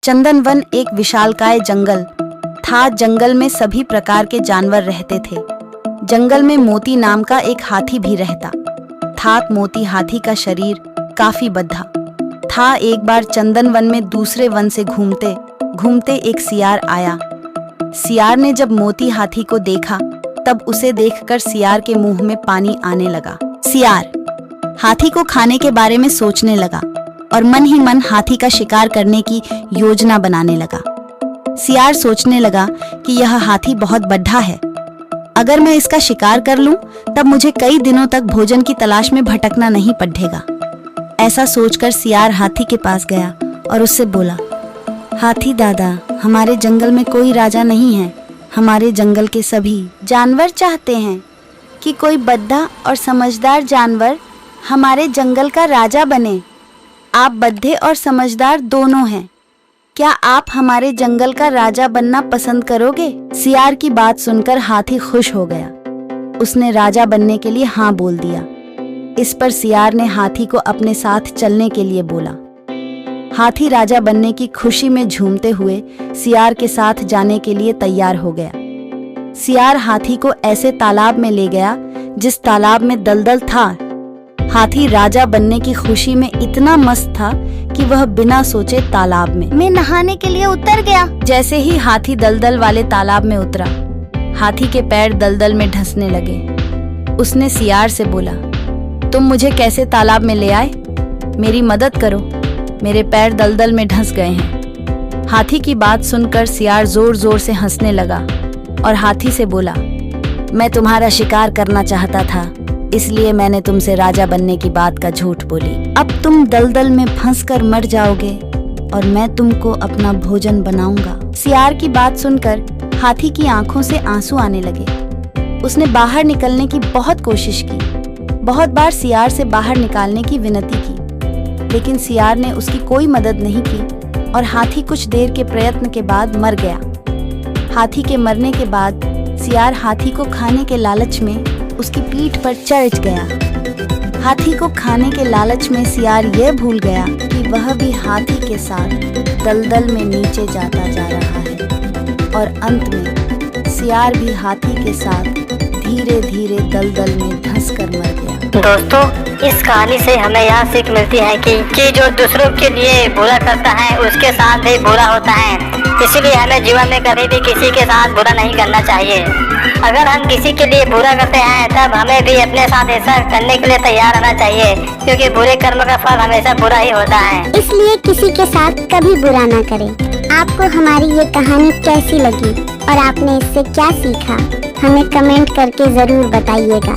चंदनवन एक विशालकाय जंगल था। जंगल में सभी प्रकार के जानवर रहते थे। जंगल में मोती नाम का एक हाथी भी रहता था। मोती हाथी का शरीर काफी बद्धा था। एक बार चंदनवन में दूसरे वन से घूमते घूमते एक सियार आया। सियार ने जब मोती हाथी को देखा तब उसे देखकर सियार के मुंह में पानी आने लगा। सियार हाथी को खाने के बारे में सोचने लगा और मन ही मन हाथी का शिकार करने की योजना बनाने लगा। सियार सोचने लगा कि यह हाथी बहुत बड्ढा है। अगर मैं इसका शिकार कर लूं तब मुझे कई दिनों तक भोजन की तलाश में भटकना नहीं पड़ेगा। ऐसा सोचकर सियार हाथी के पास गया और उससे बोला, हाथी दादा, हमारे जंगल में कोई राजा नहीं है। हमारे जंगल के सभी जानवर चाहते हैं कि कोई बद्धा और समझदार जानवर हमारे जंगल का राजा बने। आप बद्धे और समझदार दोनों हैं। क्या आप हमारे जंगल का राजा बनना पसंद करोगे? सियार की बात सुनकर हाथी खुश हो गया। उसने राजा बनने के लिए हाँ बोल दिया। इस पर सियार ने हाथी को अपने साथ चलने के लिए बोला। हाथी राजा बनने की खुशी में झूमते हुए सियार के साथ जाने के लिए तैयार हो गया। सियार हाथी को ऐसे तालाब में ले गया जिस तालाब में दलदल था। हाथी राजा बनने की खुशी में इतना मस्त था कि वह बिना सोचे तालाब में मैं नहाने के लिए उतर गया। जैसे ही हाथी दलदल वाले तालाब में उतरा, हाथी के पैर दलदल में धंसने लगे। उसने सियार से बोला, तुम मुझे कैसे तालाब में ले आए? मेरी मदद करो, मेरे पैर दलदल में धंस गए हैं। हाथी की बात सुनकर सियार जोर जोर से हंसने लगा और हाथी से बोला, मैं तुम्हारा शिकार करना चाहता था, इसलिए मैंने तुमसे राजा बनने की बात का झूठ बोली। अब तुम दलदल में फंसकर मर जाओगे और मैं तुमको अपना भोजन बनाऊंगा। सियार की बात सुनकर हाथी की आंखों से आंसू आने लगे। उसने बाहर निकलने की बहुत कोशिश की। बहुत बार सियार से बाहर निकालने की विनती की, लेकिन सियार ने उसकी कोई मदद नहीं की और हाथी कुछ देर के प्रयत्न के बाद मर गया। हाथी के मरने के बाद सियार हाथी को खाने के लालच में उसकी पीठ पर चढ़ गया। हाथी को खाने के लालच में सियार यह भूल गया कि वह भी हाथी के साथ दलदल में नीचे जाता जा रहा है और अंत में सियार भी हाथी के साथ धीरे धीरे दलदल में धंसकर मर गया। दोस्तों, इस कहानी से हमें यह सीख मिलती है कि जो दूसरों के लिए बुरा करता है उसके साथ भी बुरा होता है। इसीलिए हमें जीवन में कभी भी किसी के साथ बुरा नहीं करना चाहिए। अगर हम किसी के लिए बुरा करते हैं तब हमें भी अपने साथ ऐसा करने के लिए तैयार रहना चाहिए, क्योंकि बुरे कर्म का फल हमेशा बुरा ही होता है। इसलिए किसी के साथ कभी बुरा ना करें। आपको हमारी ये कहानी कैसी लगी और आपने इससे क्या सीखा, हमें कमेंट करके जरूर बताइएगा।